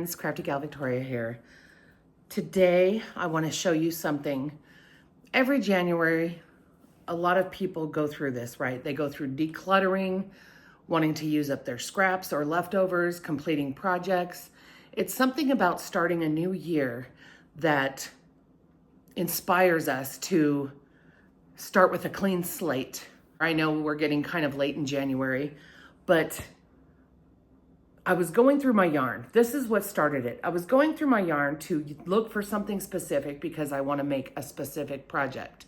friends, CraftyGalVictoria here. Today, I want to show you something. Every January, a lot of people go through this, right? They go through decluttering, wanting to use up their scraps or leftovers, completing projects. It's something about starting a new year that inspires us to start with a clean slate. I know we're getting kind of late in January, but I was going through my yarn. This is what started it. I was going through my yarn to look for something specific because I want to make a specific project.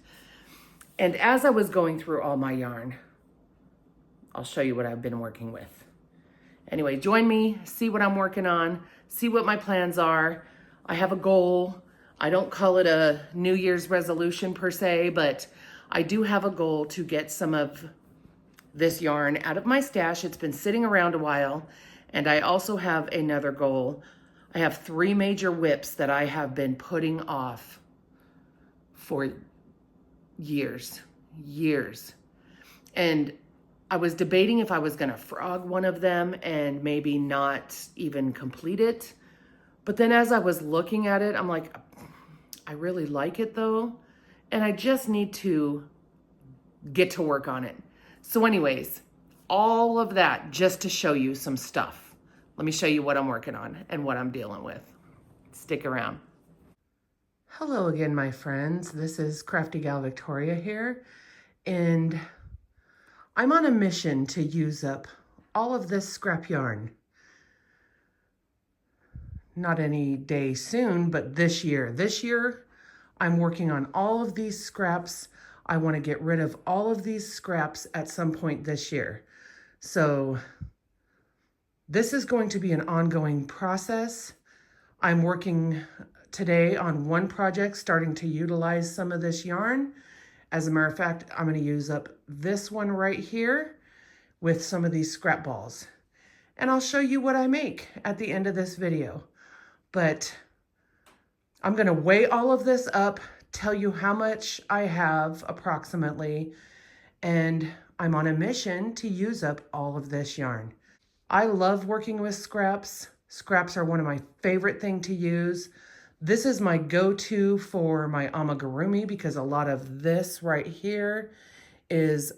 And as I was going through all my yarn, I'll show you what I've been working with. Anyway, join me, see what I'm working on, see what my plans are. I have a goal. I don't call it a New Year's resolution per se, but I do have a goal to get some of this yarn out of my stash. It's been sitting around a while. And I also have another goal. I have 3 major whips that I have been putting off for years. And I was debating if I was gonna frog one of them and maybe not even complete it. But then as I was looking at it, I'm like, I really like it though. And I just need to get to work on it. So anyways, all of that just to show you some stuff. Let me show you what I'm working on and what I'm dealing with. Stick around. Hello again, my friends. This is CraftyGalVictoria here, and I'm on a mission to use up all of this scrap yarn. Not any day soon, but this year. This year, I'm working on all of these scraps. I want to get rid of all of these scraps at some point this year. So this is going to be an ongoing process. I'm working today on one project, starting to utilize some of this yarn. As a matter of fact, I'm going to use up this one right here with some of these scrap balls. And I'll show you what I make at the end of this video. But I'm going to weigh all of this up, tell you how much I have approximately, and I'm on a mission to use up all of this yarn. I love working with scraps. Scraps are one of my favorite things to use. This is my go-to for my amigurumi because a lot of this right here is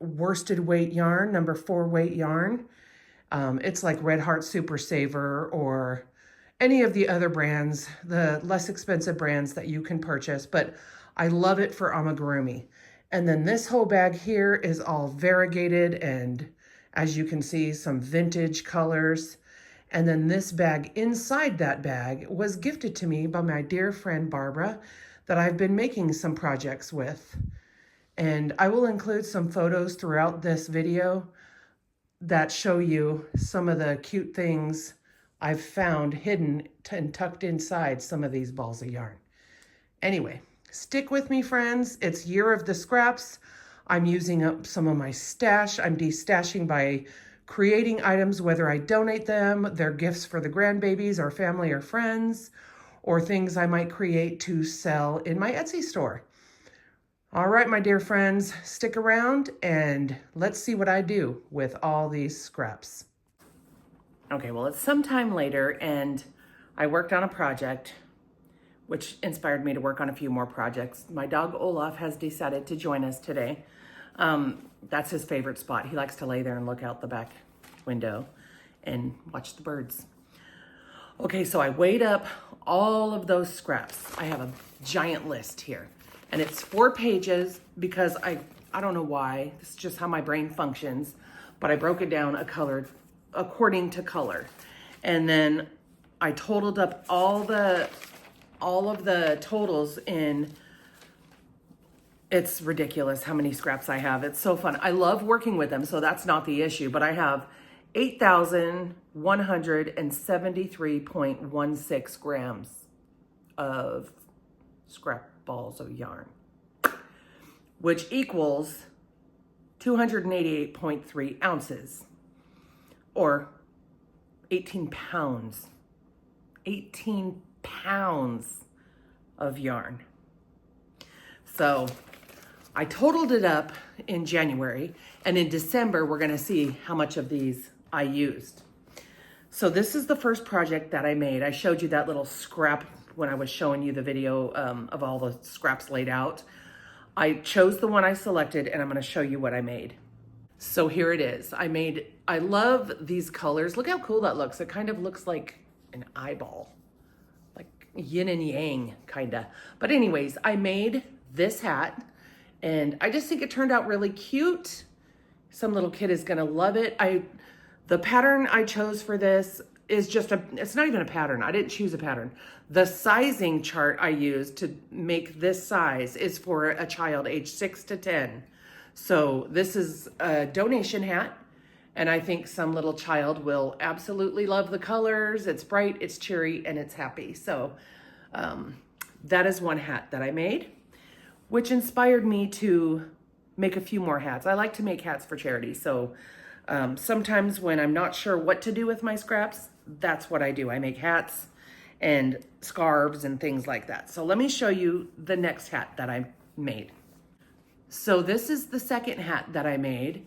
worsted weight yarn, number 4 weight yarn. It's like Red Heart Super Saver or any of the other brands, the less expensive brands that you can purchase, but I love it for amigurumi. And then this whole bag here is all variegated and, as you can see, some vintage colors. And then this bag inside that bag was gifted to me by my dear friend Barbara that I've been making some projects with. And I will include some photos throughout this video that show you some of the cute things I've found hidden and tucked inside some of these balls of yarn. Anyway, stick with me, friends. It's Year of the Scraps. I'm using up some of my stash. I'm destashing by creating items, whether I donate them, they're gifts for the grandbabies or family or friends, or things I might create to sell in my Etsy store. All right, my dear friends, stick around and let's see what I do with all these scraps. Okay, well, it's sometime later and I worked on a project which inspired me to work on a few more projects. My dog Olaf has decided to join us today. That's his favorite spot. He likes to lay there and look out the back window and watch the birds. Okay, so I weighed up all of those scraps. I have a giant list here and it's 4 pages because I don't know why, this is just how my brain functions, but I broke it down according to color. And then I totaled up all of the totals in. It's ridiculous how many scraps I have. It's so fun. I love working with them, so that's not the issue, but I have 8,173.16 grams of scrap balls of yarn, which equals 288.3 ounces or 18 pounds. 18 pounds of yarn. So I totaled it up in January, and in December, we're gonna see how much of these I used. So this is the first project that I made. I showed you that little scrap when I was showing you the video of all the scraps laid out. I chose the one I selected and I'm gonna show you what I made. So here it is. I love these colors. Look how cool that looks. It kind of looks like an eyeball, like yin and yang kinda. But anyways, I made this hat and I just think it turned out really cute. Some little kid is gonna love it. The pattern I chose for this is it's not even a pattern. I didn't choose a pattern. The sizing chart I used to make this size is for a child age 6 to 10. So this is a donation hat, and I think some little child will absolutely love the colors. It's bright, it's cheery, and it's happy. So that is one hat that I made, which inspired me to make a few more hats. I like to make hats for charity. So sometimes when I'm not sure what to do with my scraps, that's what I do. I make hats and scarves and things like that. So let me show you the next hat that I made. So this is the second hat that I made.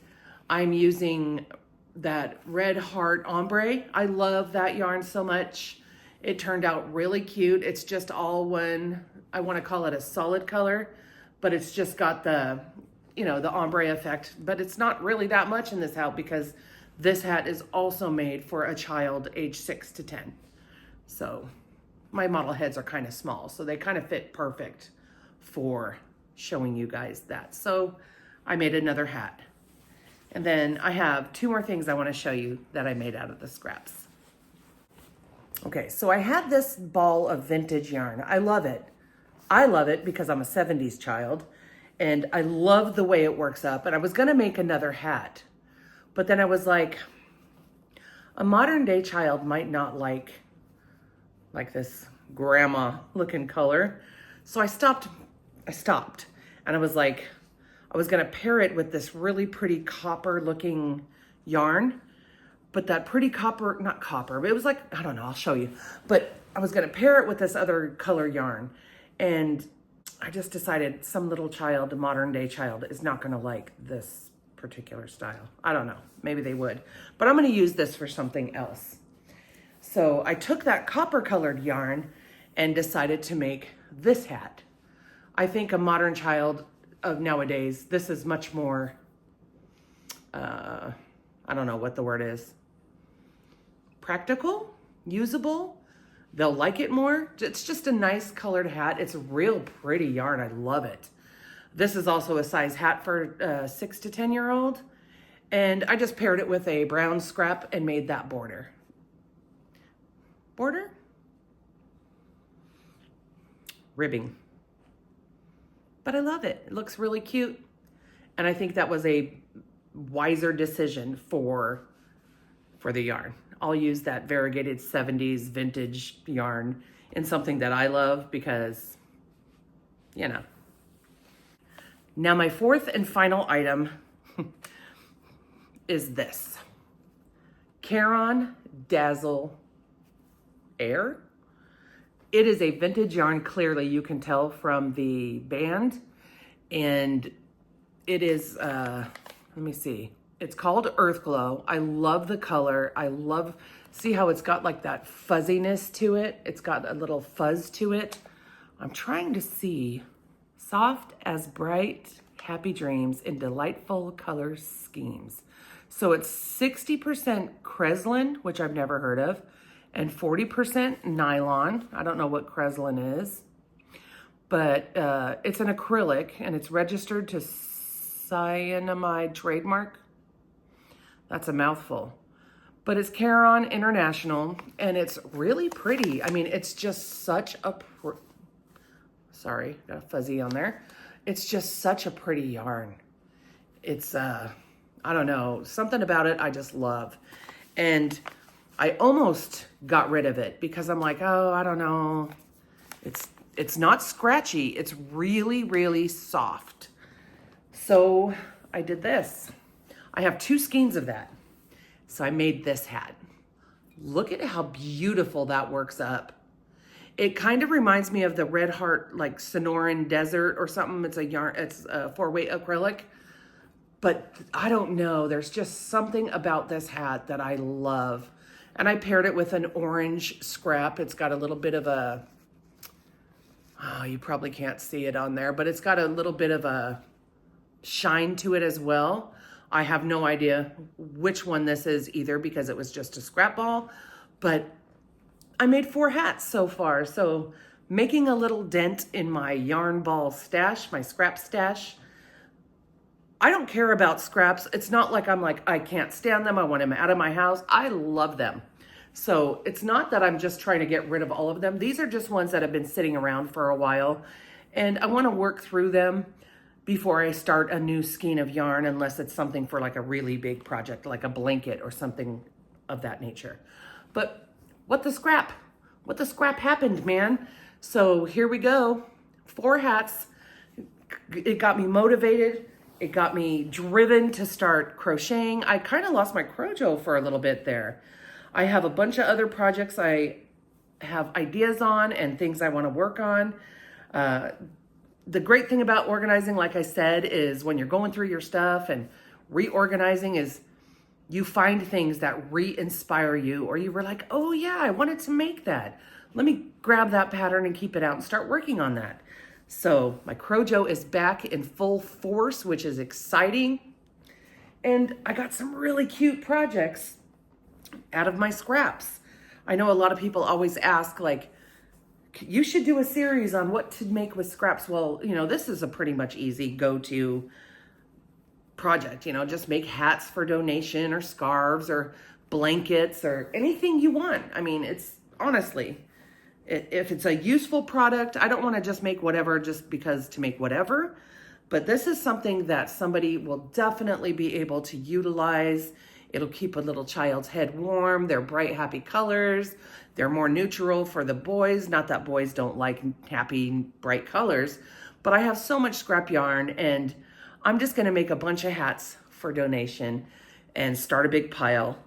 I'm using that red heart ombre. I love that yarn so much. It turned out really cute. It's just all one, I want to call it a solid color, but it's just got the, you know, the ombre effect, but it's not really that much in this hat because this hat is also made for a child age 6 to 10. So my model heads are kind of small, so they kind of fit perfect for showing you guys that. So I made another hat. And then I have two more things I want to show you that I made out of the scraps. Okay, so I had this ball of vintage yarn. I love it. I love it because I'm a 70s child and I love the way it works up. And I was gonna make another hat, but then I was like, a modern day child might not like this grandma looking color. So I stopped and I was like, I was gonna pair it with this really pretty copper looking yarn, but that pretty copper, not copper, but it was like, I don't know, I'll show you. But I was gonna pair it with this other color yarn. And I just decided some little child, a modern day child, is not gonna like this particular style. I don't know, maybe they would, but I'm gonna use this for something else. So I took that copper colored yarn and decided to make this hat. I think a modern child of nowadays, this is much more, I don't know what the word is, practical, usable. They'll like it more. It's just a nice colored hat. It's real pretty yarn. I love it. This is also a size hat for a 6 to 10-year-old. And I just paired it with a brown scrap and made that border. Border? Ribbing. But I love it. It looks really cute. And I think that was a wiser decision for the yarn. I'll use that variegated 70s vintage yarn in something that I love because, you know. Now my fourth and final item is this. Caron Dazzle Air. It is a vintage yarn, clearly you can tell from the band. And it is, let me see. It's called Earth Glow. I love the color. See how it's got like that fuzziness to it? It's got a little fuzz to it. I'm trying to see. Soft as bright, happy dreams in delightful color schemes. So it's 60% creslin, which I've never heard of, and 40% nylon. I don't know what creslin is, but it's an acrylic and it's registered to cyanamide trademark. That's a mouthful, but it's Caron International and it's really pretty. I mean, it's just such a, sorry, got a fuzzy on there. It's just such a pretty yarn. It's, I don't know, something about it I just love. And I almost got rid of it because I'm like, oh, I don't know. It's not scratchy. It's really, really soft. So I did this. I have 2 skeins of that. So I made this hat. Look at how beautiful that works up. It kind of reminds me of the Red Heart, like Sonoran Desert or something. It's a yarn, it's a 4-weight acrylic. But I don't know, there's just something about this hat that I love. And I paired it with an orange scrap. It's got a little bit of a, oh, you probably can't see it on there, but it's got a little bit of a shine to it as well. I have no idea which one this is either because it was just a scrap ball, but I made 4 hats so far. So making a little dent in my yarn ball stash, my scrap stash. I don't care about scraps. It's not like I'm like, I can't stand them. I want them out of my house. I love them. So it's not that I'm just trying to get rid of all of them. These are just ones that have been sitting around for a while. And I want to work through them before I start a new skein of yarn, unless it's something for like a really big project, like a blanket or something of that nature. But what the scrap happened, man. So here we go, 4 hats. It got me motivated. It got me driven to start crocheting. I kind of lost my crojo for a little bit there. I have a bunch of other projects I have ideas on and things I want to work on. The great thing about organizing, like I said, is when you're going through your stuff and reorganizing is you find things that re-inspire you, or you were like, oh yeah, I wanted to make that. Let me grab that pattern and keep it out and start working on that. So my crojo is back in full force, which is exciting. And I got some really cute projects out of my scraps. I know a lot of people always ask, like, you should do a series on what to make with scraps. Well, you know, this is a pretty much easy go-to project. You know, just make hats for donation or scarves or blankets or anything you want. I mean, it's honestly, if it's a useful product, I don't want to just make whatever just because to make whatever, but this is something that somebody will definitely be able to utilize. It'll keep a little child's head warm. They're bright, happy colors. They're more neutral for the boys. Not that boys don't like happy, bright colors, but I have so much scrap yarn and I'm just gonna make a bunch of hats for donation and start a big pile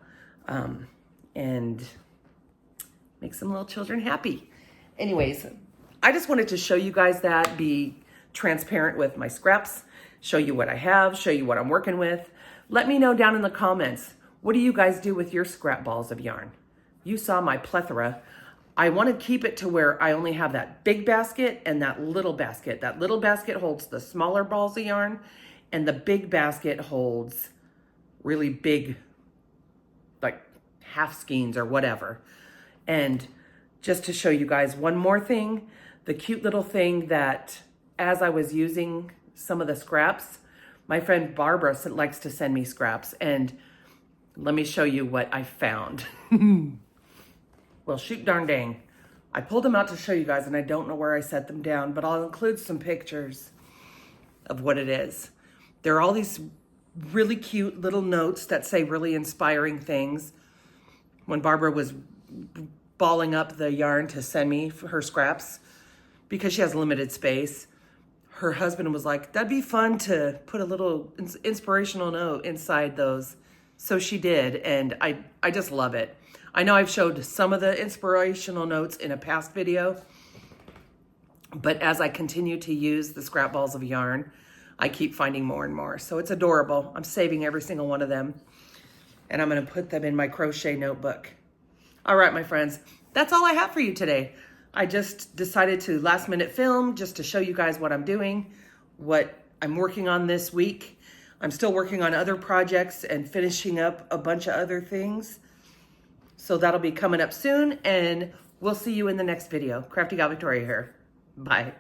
and make some little children happy. Anyways, I just wanted to show you guys that, be transparent with my scraps, show you what I have, show you what I'm working with. Let me know down in the comments, what do you guys do with your scrap balls of yarn? You saw my plethora. I want to keep it to where I only have that big basket and that little basket. That little basket holds the smaller balls of yarn and the big basket holds really big, like half skeins or whatever. And just to show you guys one more thing, the cute little thing that as I was using some of the scraps, my friend Barbara likes to send me scraps, and let me show you what I found. Well, shoot darn dang. I pulled them out to show you guys and I don't know where I set them down, but I'll include some pictures of what it is. There are all these really cute little notes that say really inspiring things. When Barbara was balling up the yarn to send me her scraps, because she has limited space, her husband was like, that'd be fun to put a little inspirational note inside those. So she did, and I just love it. I know I've showed some of the inspirational notes in a past video, but as I continue to use the scrap balls of yarn, I keep finding more and more. So it's adorable. I'm saving every single one of them, and I'm gonna put them in my crochet notebook. All right, my friends, that's all I have for you today. I just decided to last minute film just to show you guys what I'm doing, what I'm working on this week. I'm still working on other projects and finishing up a bunch of other things. So that'll be coming up soon, and we'll see you in the next video. Crafty Gal Victoria here. Bye.